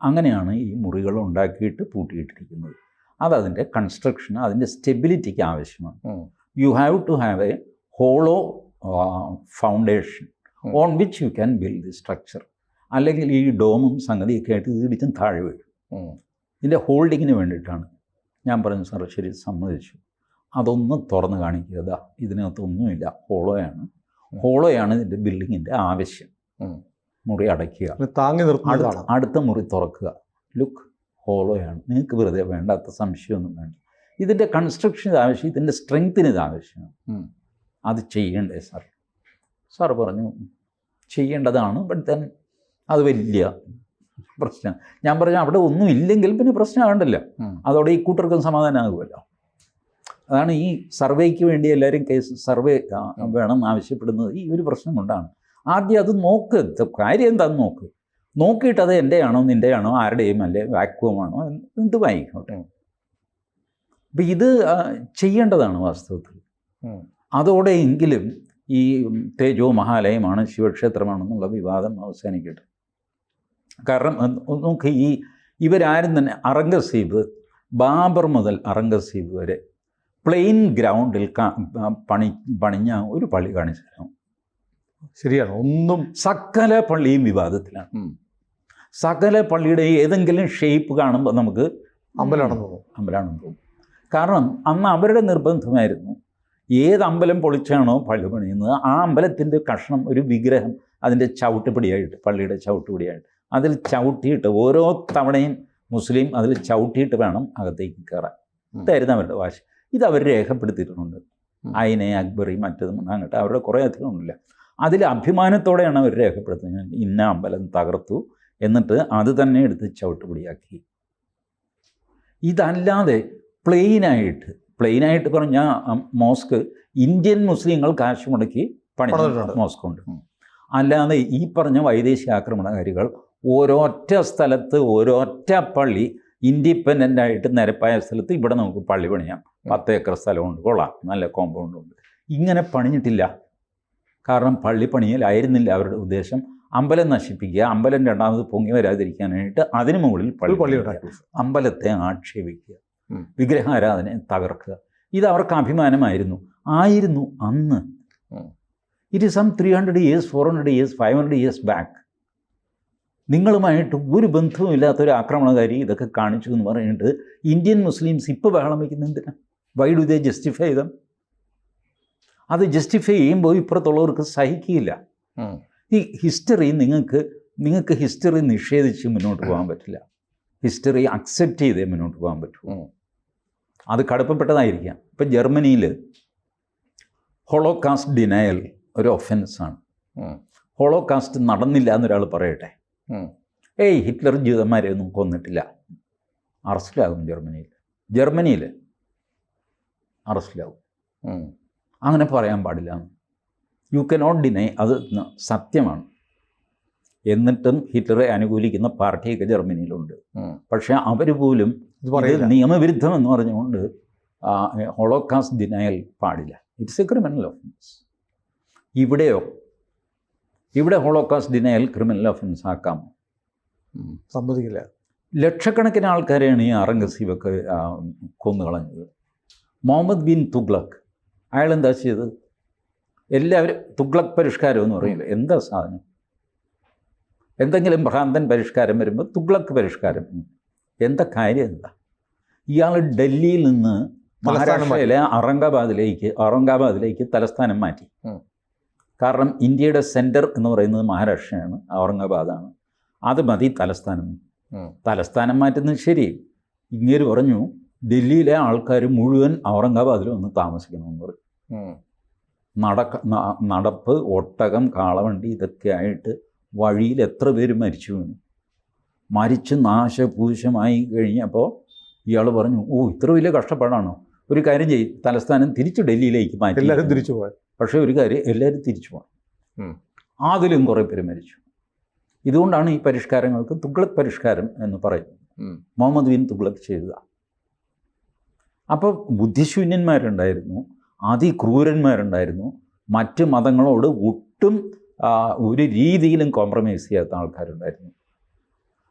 അങ്ങനെയാണ് ഈ മുറികൾ ഉണ്ടാക്കിയിട്ട് പൂട്ടിയിട്ടിരിക്കുന്നത്. അതതിൻ്റെ കൺസ്ട്രക്ഷൻ, അതിൻ്റെ സ്റ്റെബിലിറ്റിക്ക് ആവശ്യമാണ്. You have to have a hollow foundation on which you can build the structure. അല്ലെങ്കിൽ ഈ ഡോമും സംഗതിയൊക്കെ ആയിട്ട് ഇടിച്ചും താഴെ വീഴും. ഇതിൻ്റെ ഹോൾഡിങ്ങിന് വേണ്ടിയിട്ടാണ്. ഞാൻ പറഞ്ഞു, സാർ ശരി, സമ്മതിച്ചു. അതൊന്നും തുറന്ന് കാണിക്കുക, ഇതിനകത്തൊന്നുമില്ല, ഹോളോയാണ് ഇതിൻ്റെ ബിൽഡിങ്ങിൻ്റെ ആവശ്യം. മുറി അടയ്ക്കുക, താങ്ങി നിർത്തുക, അടുത്ത മുറി തുറക്കുക, ലുക്ക് ഹോളോയാണ്. നിങ്ങൾക്ക് വെറുതെ വേണ്ടാത്ത സംശയമൊന്നും വേണ്ട. ഇതിൻ്റെ കൺസ്ട്രക്ഷൻ ഇത് ആവശ്യം, ഇതിൻ്റെ സ്ട്രെങ്ത്തിന് ഇത് ആവശ്യമാണ്. അത് ചെയ്യണ്ടേ സാർ? സാർ പറഞ്ഞു, ചെയ്യേണ്ടതാണ്, ബട്ട് ദെൻ അത് വലിയ പ്രശ്നം. ഞാൻ പറഞ്ഞു, അവിടെ ഒന്നും ഇല്ലെങ്കിൽ പിന്നെ പ്രശ്നമാകണ്ടല്ലോ, അതോടെ ഈ കൂട്ടർക്കും സമാധാനമാകുമല്ലോ. അതാണ് ഈ സർവേക്ക് വേണ്ടി എല്ലാവരും സർവേ വേണം ആവശ്യപ്പെടുന്നത്. ഈ ഒരു പ്രശ്നം കൊണ്ടാണ്. ആദ്യം അത് നോക്ക്, കാര്യം എന്താണെന്ന് നോക്ക്. നോക്കിയിട്ട് അത് എൻ്റെയാണോ നിൻ്റെയാണോ ആരുടെയും അല്ലേ വാക്വമാണോ എന്തുമായിക്കോട്ടെ. അപ്പം ഇത് ചെയ്യേണ്ടതാണ് വാസ്തവത്തിൽ. അതോടെയെങ്കിലും ഈ തേജോ മഹാലയമാണ് ശിവക്ഷേത്രമാണെന്നുള്ള വിവാദം അവസാനിക്കട്ടെ. കാരണം നോക്ക്, ഇവരാരും തന്നെ ഔറംഗസീബ്, ബാബർ മുതൽ ഔറംഗസീബ് വരെ പ്ലെയിൻ ഗ്രൗണ്ടിൽ പണിഞ്ഞ ഒരു പള്ളി കാണിച്ചു തരാം. ശരിയാണ്. ഒന്നും സകല പള്ളിയും വിവാദത്തിലാണ്. സകല പള്ളിയുടെ ഏതെങ്കിലും ഷേപ്പ് കാണുമ്പോൾ നമുക്ക് അമ്പലമാണെന്ന് തോന്നും. കാരണം അന്ന് അവരുടെ നിർബന്ധമായിരുന്നു, ഏത് അമ്പലം പൊളിച്ചാണോ പള്ളി പണിയുന്നത് ആ അമ്പലത്തിൻ്റെ കഷ്ണം, ഒരു വിഗ്രഹം അതിൻ്റെ ചവിട്ടുപടിയായിട്ട്, പള്ളിയുടെ ചവിട്ടുപടിയായിട്ട് അതിൽ ചവിട്ടിയിട്ട് ഓരോ തവണയും മുസ്ലിം അതിൽ ചവിട്ടിയിട്ട് വേണം അകത്തേക്ക് കയറാൻ. ഇതായിരുന്നു അവരുടെ വാശി. ഇത് അവർ രേഖപ്പെടുത്തിയിട്ടുണ്ട്. ഐനെ, അക്ബറി, മറ്റതും അങ്ങോട്ട് അവരുടെ കുറേ അധികം ഉണ്ടല്ല. അതിൽ അഭിമാനത്തോടെയാണ് അവർ രേഖപ്പെടുത്തുന്നത്. ഇന്ന അമ്പലം തകർത്തു, എന്നിട്ട് അത് തന്നെ എടുത്ത് ചവിട്ടുപടിയാക്കി. ഇതല്ലാതെ പ്ലെയിനായിട്ട് പറഞ്ഞ മോസ്ക് ഇന്ത്യൻ മുസ്ലിങ്ങൾ കാശ് മുടക്കി പണിത മോസ്ക് ഉണ്ട്. അല്ലാതെ ഈ പറഞ്ഞ വൈദേശിക ആക്രമണകാരികൾ ഓരോറ്റ സ്ഥലത്ത് ഓരോറ്റ പള്ളി ഇൻഡിപെൻഡൻ്റ് ആയിട്ട് നിരപ്പായ സ്ഥലത്ത് ഇവിടെ നമുക്ക് പള്ളി പണിയാം, 10 ഏക്കർ സ്ഥലമുണ്ട്, കൊള്ളാം, നല്ല കോമ്പൗണ്ടുണ്ട്, ഇങ്ങനെ പണിഞ്ഞിട്ടില്ല. കാരണം പള്ളി പണിയലായിരുന്നില്ല അവരുടെ ഉദ്ദേശം. അമ്പലം നശിപ്പിക്കുക, അമ്പലം രണ്ടാമത് പൊങ്ങി വരാതിരിക്കാനായിട്ട് അതിനു മുകളിൽ പള്ളി ഉണ്ടാക്കി. അമ്പലത്തെ ആക്ഷേപിക്കുക, വിഗ്രഹാരാധനയെ തകർക്കുക. ഇത് അവർക്ക് അഭിമാനമായിരുന്നു അന്ന്. It is some 300 years, 400 years, 500 years back. നിങ്ങളുമായിട്ട് ഒരു ബന്ധവുമില്ലാത്തൊരു ആക്രമണകാരി ഇതൊക്കെ കാണിച്ചു എന്ന് പറഞ്ഞിട്ട് ഇന്ത്യൻ മുസ്ലിംസ് ഇപ്പോൾ ബഹളം വയ്ക്കുന്ന എന്തിനാ? Why do they justify dum? അത് ജസ്റ്റിഫൈ ചെയ്യുമ്പോൾ ഇപ്പുറത്തുള്ളവർക്ക് സഹിക്കില്ല. ഈ ഹിസ്റ്ററി നിങ്ങൾക്ക് ഹിസ്റ്ററി നിഷേധിച്ച് മുന്നോട്ട് പോകാൻ പറ്റില്ല. ഹിസ്റ്ററി അക്സെപ്റ്റ് ചെയ്തേ മുന്നോട്ട് പോകാൻ പറ്റും. അത് കടുപ്പപ്പെട്ടതായിരിക്കാം. ഇപ്പം ജർമ്മനിയിൽ ഹോളോകാസ്റ്റ് ഡിനയൽ ഒരു ഒഫൻസാണ്. ഹോളോകാസ്റ്റ് നടന്നില്ല എന്നൊരാൾ പറയട്ടെ, ഹിറ്റ്ലർ ജൂതന്മാരെ ഒന്നും കൊന്നിട്ടില്ല, അറസ്റ്റിലാകും. ജർമ്മനിയിൽ അറസ്റ്റിലാകും. അങ്ങനെ പറയാൻ പാടില്ല. യു കനോട്ട് ഡിനൈ, അത് സത്യമാണ്. എന്നിട്ടും ഹിറ്റ്ലറെ അനുകൂലിക്കുന്ന പാർട്ടിയൊക്കെ ജർമ്മനിയിലുണ്ട്. പക്ഷേ അവർ പോലും നിയമവിരുദ്ധമെന്ന് പറഞ്ഞുകൊണ്ട് ഹോളോകാസ്റ്റ് ഡിനയൽ പാടില്ല. It's A criminal offence. ഇവിടെ ഹോളോകാസ്റ്റ് ഡിനയൽ ക്രിമിനൽ ഒഫൻസ് ആക്കാം, സമ്മതിക്കില്ല. ലക്ഷക്കണക്കിന് ആൾക്കാരെയാണ് ഈ ഔറംഗസീബൊക്കെ കൊന്നുകളഞ്ഞത്. മുഹമ്മദ് ബിൻ തുഗ്ലക് അയാൾ എന്താ ചെയ്തത്? എല്ലാവരും തുഗ്ലക് പരിഷ്കാരം എന്ന് പറയില്ല, എന്താ സാധനം? എന്തെങ്കിലും ഭ്രാന്തൻ പരിഷ്കാരം വരുമ്പോൾ തുഗ്ലക് പരിഷ്കാരം. എന്താ കാര്യം എന്താ? ഇയാൾ ഡൽഹിയിൽ നിന്ന് മഹാരാഷ്ട്രയിലെ ഔറംഗാബാദിലേക്ക് തലസ്ഥാനം മാറ്റി. കാരണം ഇന്ത്യയുടെ സെൻറ്റർ എന്ന് പറയുന്നത് മഹാരാഷ്ട്രയാണ്, ഔറംഗാബാദാണ്. അത് മതി തലസ്ഥാനം മാറ്റുന്നത് ശരി. ഇങ്ങനെ പറഞ്ഞു ഡൽഹിയിലെ ആൾക്കാർ മുഴുവൻ ഔറംഗാബാദിൽ വന്ന് താമസിക്കണമെന്ന് പറഞ്ഞു. നടപ്പ്, ഒട്ടകം, കാളവണ്ടി ഇതൊക്കെ ആയിട്ട് വഴിയിൽ എത്ര പേര് മരിച്ച് നാശപൂശമായി കഴിഞ്ഞപ്പോൾ ഇയാൾ പറഞ്ഞു, ഇത്ര വലിയ കഷ്ടപ്പാടാണോ? ഒരു കാര്യം ചെയ്യും, തലസ്ഥാനം തിരിച്ച് ഡൽഹിയിലേക്ക് മാറ്റി. എല്ലാവരും തിരിച്ചു പോകാൻ. പക്ഷേ ഒരു കാര്യം, എല്ലാവരും തിരിച്ചു പോകണം. അതിലും കുറേ പേര് മരിച്ചു. ഇതുകൊണ്ടാണ് ഈ പരിഷ്കാരങ്ങൾക്ക് തുഗ്ലക് പരിഷ്കാരം എന്ന് പറയുന്നത്. മുഹമ്മദ് ബിൻ തുഗ്ലക് ചെയ്തതാണ്. അപ്പോൾ ബുദ്ധിശൂന്യന്മാരുണ്ടായിരുന്നു, അതിക്രൂരന്മാരുണ്ടായിരുന്നു, മറ്റ് മതങ്ങളോട് ഒട്ടും ഒരു രീതിയിലും കോംപ്രമൈസ് ചെയ്യാത്ത ആൾക്കാരുണ്ടായിരുന്നു.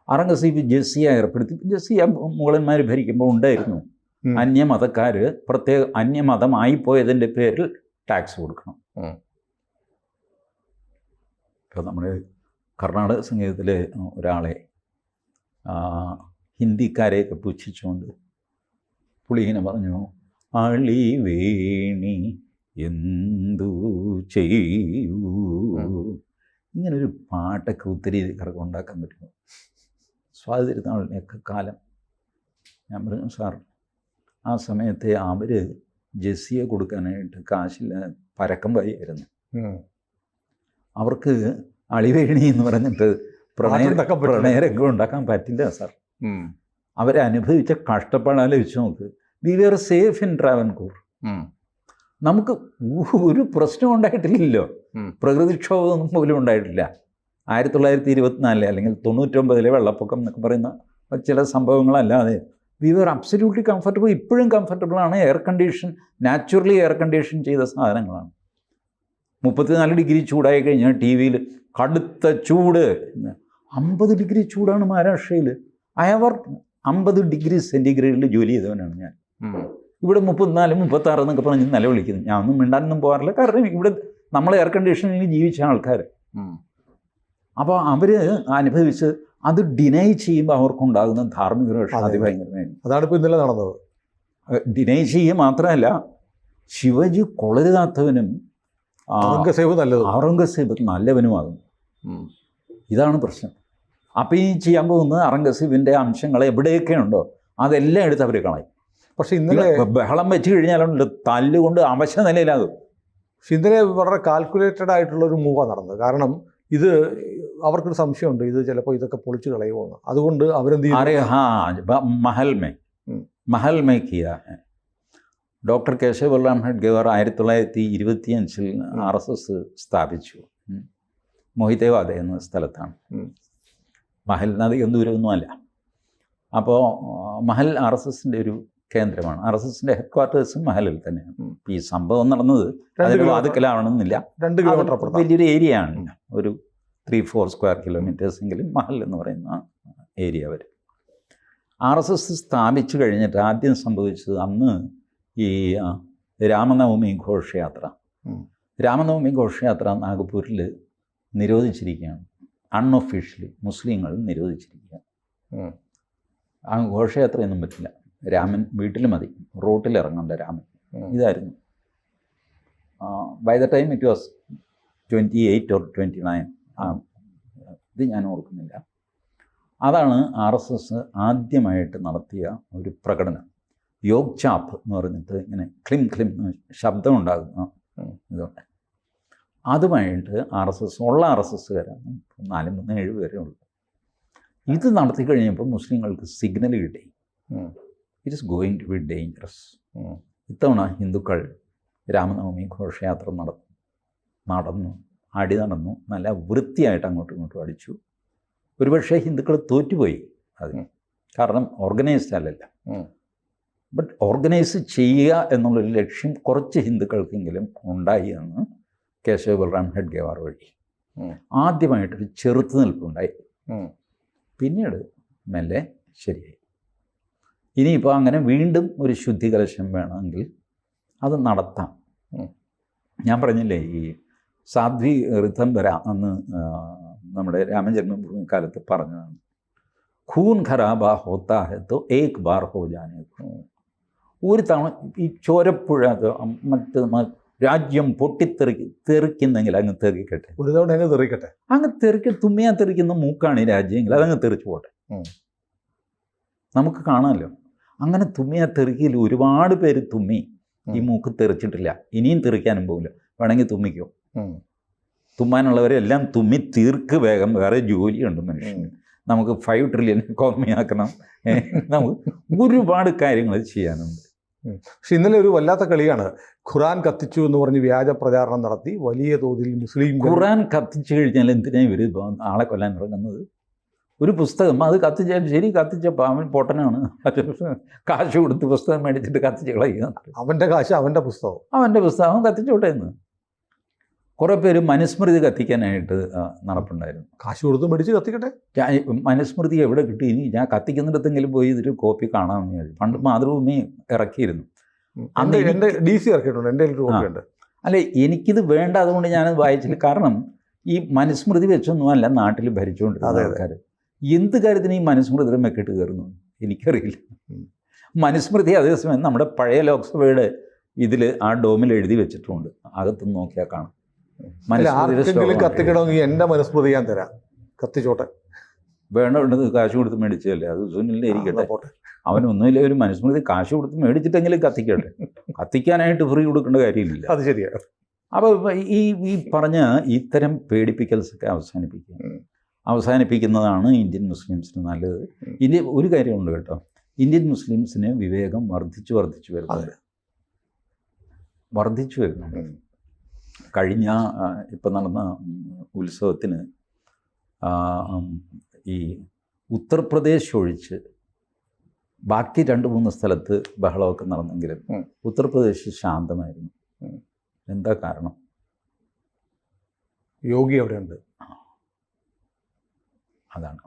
ഔറംഗസീബ് ജസിയ ഏർപ്പെടുത്തി. ജസിയ മുഗളന്മാർ ഭരിക്കുമ്പോൾ ഉണ്ടായിരുന്നു അന്യമതക്കാർ പ്രത്യേക അന്യമതമായി പോയതിൻ്റെ പേരിൽ ടാക്സ് കൊടുക്കണം. ഇപ്പോൾ നമ്മുടെ കർണാടക സംഗീതത്തിലെ ഒരാളെ ഹിന്ദിക്കാരെയൊക്കെ പുച്ഛിച്ചുകൊണ്ട് പുള്ളി ഇങ്ങനെ പറഞ്ഞു, അളിവേണി എന്തു ചെയ്യൂ. ഇങ്ങനൊരു പാട്ടൊക്കെ ഉത്തരീതിക്കാർക്ക് ഉണ്ടാക്കാൻ പറ്റുമോ? സ്വാതിരുന്നാളിനെയൊക്കെ കാലം. ഞാൻ പറഞ്ഞു, സാർ ആ സമയത്തെ അവർ ജെസ്സിയെ കൊടുക്കാനായിട്ട് കാശിൽ പരക്കം വഴിയായിരുന്നു. അവർക്ക് അളിവേണി എന്ന് പറഞ്ഞിട്ട് പ്രണയരംഗം ഉണ്ടാക്കാൻ പറ്റില്ല സാർ. അവരനുഭവിച്ച കഷ്ടപ്പാട് ആലോചിച്ച് നോക്ക്. We were safe in Travancore. നമുക്ക് ഒരു പ്രശ്നം ഉണ്ടായിട്ടില്ലല്ലോ, പ്രകൃതിക്ഷോഭമൊന്നും പോലും ഉണ്ടായിട്ടില്ല. 1924 അല്ലെങ്കിൽ 99 വെള്ളപ്പൊക്കം എന്നൊക്കെ പറയുന്ന ചില സംഭവങ്ങളല്ലാതെ വി വെർ അബ്സല്യൂട്ട്ലി കംഫർട്ടബിൾ. ഇപ്പോഴും കംഫർട്ടബിളാണ്. Air condition, naturally air condition ചെയ്ത സാധനങ്ങളാണ്. 34 ഡിഗ്രി ചൂടായി കഴിഞ്ഞാൽ ടി വിയിൽ കടുത്ത ചൂട്. 50 ഡിഗ്രി ചൂടാണ് മഹാരാഷ്ട്രയിൽ. അയവർ 50 ഡിഗ്രി സെൻറ്റിഗ്രേഡിൽ ജോലി ചെയ്തവനാണ് ഞാൻ. ഇവിടെ 34, 36 എന്നൊക്കെ പറഞ്ഞ് നിലവിളിക്കുന്നു. ഞാൻ ഒന്നും മിണ്ടാനൊന്നും പോകാറില്ല. കാരണം ഇവിടെ നമ്മൾ എയർ കണ്ടീഷനിൽ ജീവിച്ച ആൾക്കാർ. അപ്പോൾ അവർ അനുഭവിച്ച് അത് ഡിനൈ ചെയ്യുമ്പോൾ അവർക്കുണ്ടാകുന്ന ധാർമ്മിക രക്ഷ അതിഭയങ്കരമായിരുന്നു. അതാണ് ഇപ്പോൾ ഇന്നലെ നടന്നത്. ഡിനൈ ചെയ്യുക മാത്രമല്ല, ശിവജി കൊളരുതാത്തവനും ഔറംഗസേബ് നല്ലവനുമാകും. ഇതാണ് പ്രശ്നം. അപ്പോൾ ഈ ചെയ്യാൻ പോകുന്നത് ഔറംഗസേബിൻ്റെ അംശങ്ങൾ എവിടെയൊക്കെ ഉണ്ടോ അതെല്ലാം എടുത്ത് അവർ കളയും. പക്ഷേ ഇന്നലെ ബഹളം വെച്ച് കഴിഞ്ഞാലുണ്ട് തല്ലുകൊണ്ട് അവശ നിലയിലാകും. പക്ഷെ ഇന്നലെ വളരെ കാൽക്കുലേറ്റഡ് ആയിട്ടുള്ളൊരു മൂവാണ് നടന്നത്. കാരണം ഇത് അവർക്കൊരു സംശയമുണ്ട്, ഇത് ചിലപ്പോൾ ഇതൊക്കെ പൊളിച്ച് കളയുമോ. അതുകൊണ്ട് അവരെന്ത് ചെയ്യും? महल में किया है. ഡോക്ടർ കേശവറാം ഹെഡ്ഗേവാർ 1925 RSS സ്ഥാപിച്ചു. മൊഹിതേവാദ എന്ന സ്ഥലത്താണ്. മഹലിന് അധികം ദൂരമൊന്നുമല്ല. അപ്പോൾ മഹൽ RSSൻ്റെ ഒരു കേന്ദ്രമാണ്. RSSൻ്റെ ഹെഡ്ക്വാർട്ടേഴ്സും മഹലിൽ തന്നെയാണ്. ഈ സംഭവം നടന്നത് അതിന് വാതുക്കലാവണമെന്നില്ല, 2 കിലോമീറ്റർ വലിയൊരു ഏരിയ ആണ്. ഒരു 3-4 സ്ക്വയർ കിലോമീറ്റേഴ്സ് എങ്കിലും മഹൽ എന്ന് പറയുന്ന ഏരിയ വരും. RSS സ്ഥാപിച്ചു കഴിഞ്ഞിട്ട് ആദ്യം സംഭവിച്ചത് അന്ന് ഈ രാമനവമി ഘോഷയാത്ര. രാമനവമി ഘോഷയാത്ര നാഗ്പൂരിൽ നിരോധിച്ചിരിക്കുകയാണ്. അൺഒഫീഷ്യലി മുസ്ലിങ്ങൾ നിരോധിച്ചിരിക്കുകയാണ്. ആ ഘോഷയാത്രയൊന്നും പറ്റില്ല. രാമൻ വീട്ടിൽ മതി, റോട്ടിൽ ഇറങ്ങേണ്ട രാമൻ. ഇതായിരുന്നു. By the time it was 28 or 29. ഇത് ഞാൻ ഓർക്കുന്നില്ല. അതാണ് RSS ആദ്യമായിട്ട് നടത്തിയ ഒരു പ്രകടനം. യോഗ് ചാപ്പ് എന്ന് പറഞ്ഞിട്ട് ഇങ്ങനെ ക്ലിം ക്ലിം ശബ്ദം ഉണ്ടാകുന്ന ഇതുണ്ട്. അതുമായിട്ട് RSS ഉള്ള RSSകാരാണ് 4-7 പേരേ ഉള്ളൂ. ഇത് നടത്തി കഴിഞ്ഞപ്പോൾ മുസ്ലിങ്ങൾക്ക് സിഗ്നൽ കിട്ടി, it is going to be dangerous. ഇത്തവണ ഹിന്ദുക്കൾ രാമനവമി ഘോഷയാത്ര നടന്നു, അടി നടന്നു, നല്ല വൃത്തിയായിട്ട് അങ്ങോട്ടും ഇങ്ങോട്ടും അടിച്ചു. ഒരുപക്ഷെ ഹിന്ദുക്കൾ തോറ്റുപോയി അതിന്, കാരണം ഓർഗനൈസ്ഡ് അല്ലല്ല. ബട്ട് ഓർഗനൈസ് ചെയ്യുക എന്നുള്ളൊരു ലക്ഷ്യം കുറച്ച് ഹിന്ദുക്കൾക്കെങ്കിലും ഉണ്ടായി എന്ന് കേശവ ബൽറാം ഹെഡ്ഗേവാർ വഴി ആദ്യമായിട്ടൊരു ചെറുത്തുനിൽപ്പുണ്ടായി. പിന്നീട് മെല്ലെ ശരിയായി. ഇനിയിപ്പോൾ അങ്ങനെ വീണ്ടും ഒരു ശുദ്ധികലശം വേണമെങ്കിൽ അത് നടത്താം. ഞാൻ പറഞ്ഞില്ലേ, ഈ സാധ്വി ഋതംബര അന്ന് നമ്മുടെ രാമജന്മഭൂമി കാലത്ത് പറഞ്ഞതാണ്, ഖൂൻ ഖരാബ ഹോത്താ ഹെ തോ ഏക് ബാർ ഹോ ജാനേ. ഒരു തവണ ഈ ചോരപ്പുഴ മറ്റ് രാജ്യം തെറിക്കുന്നെങ്കിൽ അങ്ങ് തെറിക്കട്ടെ, ഒരു തവണ അങ്ങ് തെറിക്കട്ടെ. അങ്ങ് തുമ്മിയാ തെറിക്കുന്ന മൂക്കാണ് ഈ രാജ്യമെങ്കിൽ അതങ്ങ് തെറിച്ചു പോട്ടെ. നമുക്ക് കാണാമല്ലോ, അങ്ങനെ തുമ്മിയാ തെറിക്കില്ല. ഒരുപാട് പേര് തുമ്മി ഈ മൂക്ക് തെറിച്ചിട്ടില്ല, ഇനിയും തെറിക്കാനും പോകില്ല. വേണമെങ്കിൽ തുമ്മിക്കോ. തുമ്മാനുള്ളവരെല്ലാം തുമ്മി തീർക്ക് വേഗം. വേറെ ജോലിയുണ്ട് മനുഷ്യന്. നമുക്ക് 5 ട്രില്യൺ എക്കോണമി ആക്കണം, നമുക്ക് ഒരുപാട് കാര്യങ്ങൾ ചെയ്യാനുണ്ട്. പക്ഷെ ഇന്നലെ ഒരു വല്ലാത്ത കളിയാണ്. ഖുറാൻ കത്തിച്ചു എന്ന് പറഞ്ഞ് വ്യാജ പ്രചാരണം നടത്തി വലിയ തോതിൽ മുസ്ലിം. ഖുറാൻ കത്തിച്ചു കഴിഞ്ഞാൽ എന്തിനാ ഇവർ ആളെ കൊല്ലാൻ ഇറങ്ങുന്നത്? ഒരു പുസ്തകം അത് കത്തിച്ചാൽ ശരി, കത്തിച്ചപ്പോൾ അവൻ പൊട്ടനാണ്, കാശ് കൊടുത്ത് പുസ്തകം മേടിച്ചിട്ട് കത്തിച്ച് കളയുക. അവൻ്റെ കാശ് അവൻ്റെ പുസ്തകം കത്തിച്ചോട്ടെ എന്ന്. കുറേ പേര് മനുസ്മൃതി കത്തിക്കാനായിട്ട് നടപ്പുണ്ടായിരുന്നു. കാശ് കൊടുത്ത് മേടിച്ച് കത്തിക്കട്ടെ. മനുസ്മൃതി എവിടെ കിട്ടി? ഇനി ഞാൻ കത്തിക്കുന്നിടത്തെങ്കിലും പോയി ഇതൊരു കോപ്പി കാണാമെന്ന് വിചാരിച്ചു. പണ്ട് മാതൃഭൂമി ഇറക്കിയിരുന്നു. അന്ന് എൻ്റെ DC ഇറക്കിയിട്ടുണ്ട്, എൻ്റെ ഒരു കോപ്പിയുണ്ട്. അല്ലെ, എനിക്കിത് വേണ്ട, അതുകൊണ്ട് ഞാനത് വായിച്ചില്ല. കാരണം ഈ മനുസ്മൃതി വെച്ചൊന്നും അല്ല നാട്ടിൽ ഭരിച്ചുകൊണ്ടിരുന്ന ആൾക്കാർ. എന്ത് കാര്യത്തിന് ഈ മനുസ്മൃതിയുടെ മെക്കിട്ട് കയറുന്നു എനിക്കറിയില്ല. മനുസ്മൃതി അതേസമയം നമ്മുടെ പഴയ ലോക്സഭയുടെ ഇതിൽ ആ ഡോമിൽ എഴുതി വെച്ചിട്ടുണ്ട്, അകത്തുനിന്ന് നോക്കിയാൽ കാണാം. ആർക്കെങ്കിലും കത്തിക്കണമെങ്കിൽ എൻ്റെ മനുസ്മൃതി ഞാൻ തരാം, കത്തിച്ചോട്ടെ. വേണ്ടത് കാശ് കൊടുത്ത് മേടിച്ചതല്ലേ, അത് സുനിലിൻ്റെ ഇരിക്കട്ടെ. അവനൊന്നുമില്ല, ഒരു മനുസ്മൃതി കാശ് കൊടുത്ത് മേടിച്ചിട്ടെങ്കിലും കത്തിക്കട്ടെ. കത്തിക്കാനായിട്ട് ഫ്രീ കൊടുക്കേണ്ട കാര്യമില്ല. അത് ശരിയാണ്. അപ്പോൾ ഈ പറഞ്ഞ ഇത്തരം പേടിപ്പിക്കൽസൊക്കെ അവസാനിപ്പിക്കുന്നതാണ് ഇന്ത്യൻ മുസ്ലിംസിന് നല്ലത്. ഒരു കാര്യമുണ്ട് കേട്ടോ, ഇന്ത്യൻ മുസ്ലിംസിന് വിവേകം വർദ്ധിച്ചു വരുന്നുണ്ട്. കഴിഞ്ഞ ഇപ്പം നടന്ന ഉത്സവത്തിന് ഈ ഉത്തർപ്രദേശ് ഒഴിച്ച് ബാക്കി 2-3 സ്ഥലത്ത് ബഹളമൊക്കെ നടന്നെങ്കിലും ഉത്തർപ്രദേശ് ശാന്തമായിരുന്നു. എന്താ കാരണം? യോഗി അവിടെയുണ്ട്. അതാണ്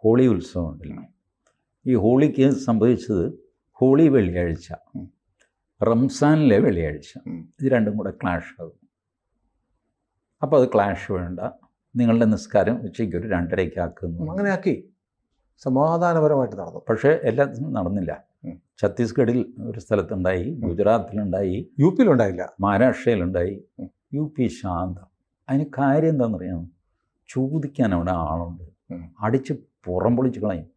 ഹോളി ഉത്സവം ഉണ്ടല്ലോ. ഈ ഹോളിക്ക് സംഭവിച്ചത് ഹോളി വെള്ളിയാഴ്ച, റംസാനിലെ വെള്ളിയാഴ്ച, ഇത് രണ്ടും കൂടെ ക്ലാഷ് ആകും. അപ്പോൾ അത് ക്ലാഷ് വേണ്ട, നിങ്ങളുടെ നിസ്കാരം ഉച്ചയ്ക്ക് ഒരു 2:30 ആക്കുന്നു. അങ്ങനെ ആക്കി സമാധാനപരമായിട്ട് നടന്നു. പക്ഷേ എല്ലാത്തിനും നടന്നില്ല. ഛത്തീസ്ഗഡിൽ ഒരു സ്ഥലത്തുണ്ടായി, ഗുജറാത്തിലുണ്ടായി, UP ഉണ്ടായില്ല, മഹാരാഷ്ട്രയിലുണ്ടായി. UP ശാന്തം. അതിന് കാര്യം എന്താണെന്നറിയാമോ? ചോദിക്കാൻ അവിടെ ആളുണ്ട്, അടിച്ച് പുറം പൊളിച്ച് കളയും.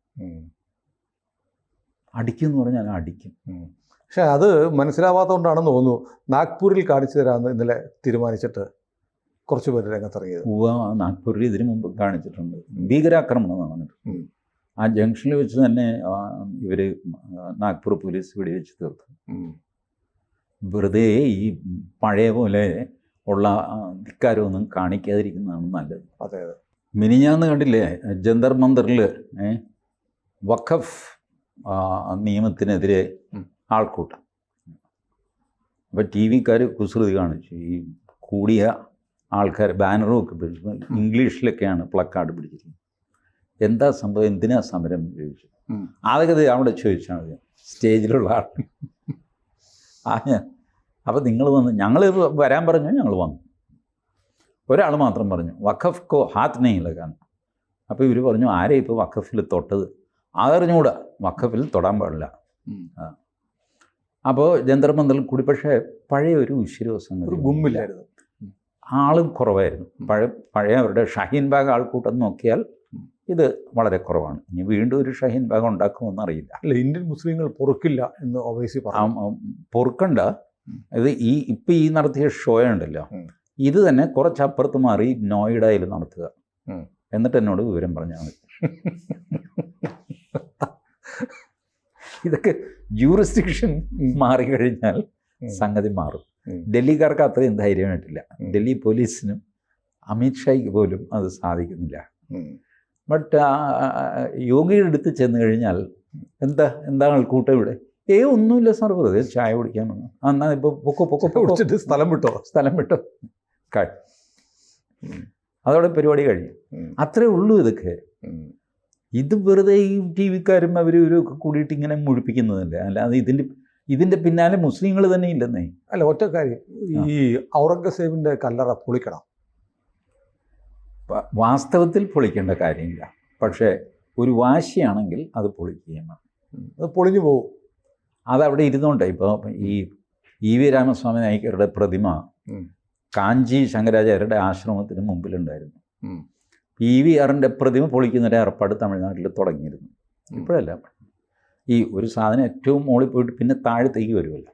അടിക്കുമെന്ന് പറഞ്ഞാൽ അടിക്കും. പക്ഷേ അത് മനസ്സിലാവാത്തതുകൊണ്ടാണെന്ന് തോന്നുന്നു നാഗ്പൂരിൽ കാണിച്ചു തരാമെന്ന് ഇന്നലെ തീരുമാനിച്ചിട്ട് കുറച്ച് പേര് രംഗത്തിറങ്ങിയത്. നാഗ്പൂരിൽ ഇതിനു മുമ്പ് കാണിച്ചിട്ടുണ്ട്. ഭീകരാക്രമണം നടന്നിട്ടുണ്ട്. ആ ജംഗ്ഷനിൽ വെച്ച് തന്നെ ഇവർ നാഗ്പൂർ പോലീസ് വെടിവെച്ച് തീർത്തു. വെറുതെ ഈ പഴയ പോലെ ഉള്ള ധിക്കാരമൊന്നും കാണിക്കാതിരിക്കുന്നതാണ് നല്ലത്. അതെ. മിനിഞ്ഞാന്ന് കണ്ടില്ലേ, ജന്തർ മന്ദറിൽ വഖഫ് നിയമത്തിനെതിരെ ആൾക്കൂട്ടം. അപ്പോൾ TV-ക്കാർ കുസൃതി കാണിച്ചു. ഈ കൂടിയ ആൾക്കാർ ബാനറും ഒക്കെ പിടിച്ചു, ഇംഗ്ലീഷിലൊക്കെയാണ് പ്ലക്കാർഡ് പിടിച്ചിരിക്കുന്നത്. എന്താ സംഭവം, എന്തിനാ സമരം എന്ന് ചോദിച്ചു. അതൊക്കെ അവിടെ ചോദിച്ചാൽ മതി, സ്റ്റേജിലുള്ള ആൾ. അപ്പോൾ നിങ്ങൾ വന്ന്, ഞങ്ങൾ വരാൻ പറഞ്ഞു, ഞങ്ങൾ വന്നു. ഒരാൾ മാത്രം പറഞ്ഞു വഖഫ് കോ ഹാത്ത് നെയ് ലഗാൻ. അപ്പോൾ ഇവർ പറഞ്ഞു ആരെ ഇപ്പോൾ വഖഫിൽ തൊട്ടത്, അതറിഞ്ഞുകൂടാ, വഖഫിൽ തൊടാൻ പാടില്ല. അപ്പോൾ ജന്തർ മന്ദറിൽ കൂടി, പക്ഷേ പഴയ ഒരു ഉശിരോസംഗതി, ഒരു ഗുമ്മില്ലായിരുന്നു, ആളും കുറവായിരുന്നു. പഴയ അവരുടെ ഷഹീൻ ബാഗ് ആൾക്കൂട്ടം നോക്കിയാൽ ഇത് വളരെ കുറവാണ്. ഇനി വീണ്ടും ഒരു ഷഹീൻ ബാഗ് ഉണ്ടാക്കുമെന്ന് അറിയില്ല. അല്ല, ഇന്ത്യൻ മുസ്ലിങ്ങൾ പൊറുക്കില്ല എന്ന് ഒവൈസി പറഞ്ഞു. പൊറുക്കണ്ട, ഇത് ഇപ്പം ഈ നടത്തിയ ഷോ ഉണ്ടല്ലോ, ഇത് തന്നെ കുറച്ചപ്പുറത്ത് മാറി നോയിഡയിൽ നടത്തുക, എന്നിട്ട് എന്നോട് വിവരം പറഞ്ഞാൽ മതി. ഇതൊക്കെ ജൂറിസ്ഡിക്ഷൻ മാറിക്കഴിഞ്ഞാൽ സംഗതി മാറും. ഡൽഹിക്കാർക്ക് അത്രയും ധൈര്യമായിട്ടില്ല, ഡൽഹി പോലീസിനും അമിത്ഷായ്ക്ക് പോലും അത് സാധിക്കുന്നില്ല. ബട്ട് യോഗിയുടെ അടുത്ത് ചെന്ന് കഴിഞ്ഞാൽ എന്താ ആൾക്കൂട്ടം ഇവിടെ? ഒന്നുമില്ല സാർ, വെറുതെ ചായ കുടിക്കാൻ വന്നു. എന്നാൽ ഇപ്പോൾ പൊക്കോ സ്ഥലം വിട്ടോ അതോടെ പരിപാടി കഴിയും. അത്രേ ഉള്ളൂ. ഇതൊക്കെ ഇത് വെറുതെ ഈ ടി വിക്കാരും അവരൊക്കെ കൂടിയിട്ട് ഇങ്ങനെ മുഴിപ്പിക്കുന്നതല്ല, അല്ലാതെ ഇതിൻ്റെ പിന്നാലെ മുസ്ലിങ്ങൾ തന്നെ ഇല്ലെന്നേ. അല്ല, ഒറ്റ കാര്യം, ഈ ഔറംഗസേബിൻ്റെ കല്ലറ പൊളിക്കണം. വാസ്തവത്തിൽ പൊളിക്കേണ്ട കാര്യമില്ല, പക്ഷേ ഒരു വാശിയാണെങ്കിൽ അത് പൊളിക്കുകയാണ്. അത് പൊളിഞ്ഞു പോകും. അതവിടെ ഇരുന്നുകൊണ്ട് ഇപ്പോൾ ഈ വി രാമസ്വാമി നായ്ക്കരുടെ പ്രതിമ കാഞ്ചി ശങ്കരാചാര്യരുടെ ആശ്രമത്തിന് മുമ്പിലുണ്ടായിരുന്നു. PVRൻ്റെ പ്രതിമ പൊളിക്കുന്നൊരു ഏർപ്പാട് തമിഴ്നാട്ടിൽ തുടങ്ങിയിരുന്നു. ഇപ്പോഴല്ല, ഈ ഒരു സാധനം ഏറ്റവും മുകളിൽ പോയിട്ട് പിന്നെ താഴത്തേക്ക് വരുമല്ലോ.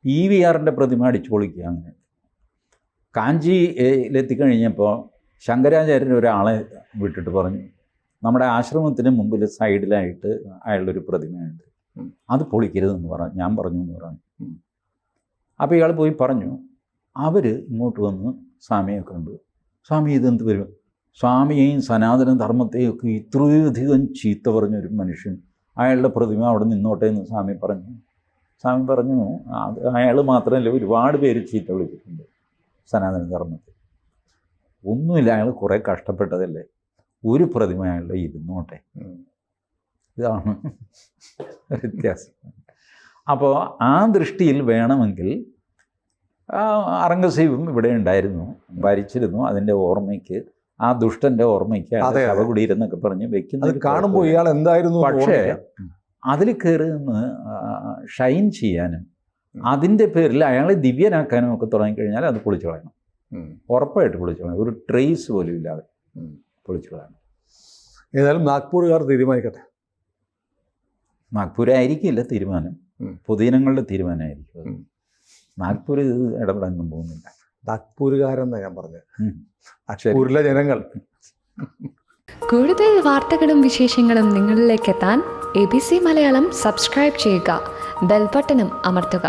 PVRൻ്റെ പ്രതിമ അടിച്ചു പൊളിക്കുക. അങ്ങനെ കാഞ്ചിയിലെത്തിക്കഴിഞ്ഞപ്പോൾ ശങ്കരാചാര്യൻ ഒരാളെ വിട്ടിട്ട് പറഞ്ഞു, നമ്മുടെ ആശ്രമത്തിന് മുമ്പിൽ സൈഡിലായിട്ട് അയാളുടെ ഒരു പ്രതിമയുണ്ട്, അത് പൊളിക്കരുതെന്ന് പറഞ്ഞു. ഞാൻ പറഞ്ഞു എന്ന് പറഞ്ഞു. അപ്പോൾ ഇയാൾ പോയി പറഞ്ഞു. അവർ ഇങ്ങോട്ട് വന്ന് സ്വാമിയെ കണ്ടു. സ്വാമി ഇതെന്ത് വരും? സ്വാമിയെയും സനാതന ധർമ്മത്തെയൊക്കെ ഇത്രയധികം ചീത്ത പറഞ്ഞൊരു മനുഷ്യൻ, അയാളുടെ പ്രതിമ അവിടെ നിന്നോട്ടെ എന്ന് സ്വാമി പറഞ്ഞു. സ്വാമി പറഞ്ഞു, അത് അയാൾ മാത്രമല്ല, ഒരുപാട് പേര് ചീത്ത വിളിച്ചിട്ടുണ്ട് സനാതന ധർമ്മത്തെ. ഒന്നുമില്ല, അയാൾ കുറേ കഷ്ടപ്പെട്ടതല്ലേ, ഒരു പ്രതിമ അയാളുടെ ഇരുന്നോട്ടെ. ഇതാണ് വ്യത്യാസം. അപ്പോൾ ആ ദൃഷ്ടിയിൽ വേണമെങ്കിൽ ഔറംഗസേബും ഇവിടെ ഉണ്ടായിരുന്നു, ഭരിച്ചിരുന്നു. അതിൻ്റെ ഓർമ്മയ്ക്ക്, ആ ദുഷ്ടൻ്റെ ഓർമ്മയ്ക്ക് ശവകുടീരെന്നൊക്കെ പറഞ്ഞ് വെക്കുന്നത് കാണുമ്പോൾ ഇയാൾ എന്തായിരുന്നു. പക്ഷേ അതിൽ കയറി നിന്ന് ഷൈൻ ചെയ്യാനും അതിൻ്റെ പേരിൽ അയാളെ ദിവ്യനാക്കാനും ഒക്കെ തുടങ്ങിക്കഴിഞ്ഞാൽ അത് പൊളിച്ചു കളയണം. ഉറപ്പായിട്ട് പൊളിച്ചു കളയണം. ഒരു ട്രേസ് പോലും ഇല്ലാതെ പൊളിച്ചു കളയണം. ഏതായാലും നാഗ്പൂർകാർ തീരുമാനിക്കട്ടെ. നാഗ്പൂരായിരിക്കില്ല തീരുമാനം, പൊതുജനങ്ങളുടെ തീരുമാനമായിരിക്കും. നാഗ്പൂർ ഇത് ഇടപെടാനൊന്നും പോകുന്നില്ല. നാഗ്പൂരുകാരെന്നാണ് ഞാൻ പറഞ്ഞത്, നാഗ്പൂരിലെ ജനങ്ങൾ. കൂടുതൽ വാർത്തകളും വിശേഷങ്ങളും നിങ്ങളിലേക്ക് എത്താൻ ABC മലയാളം സബ്സ്ക്രൈബ് ചെയ്യുക, ബെൽ ബട്ടണും അമർത്തുക.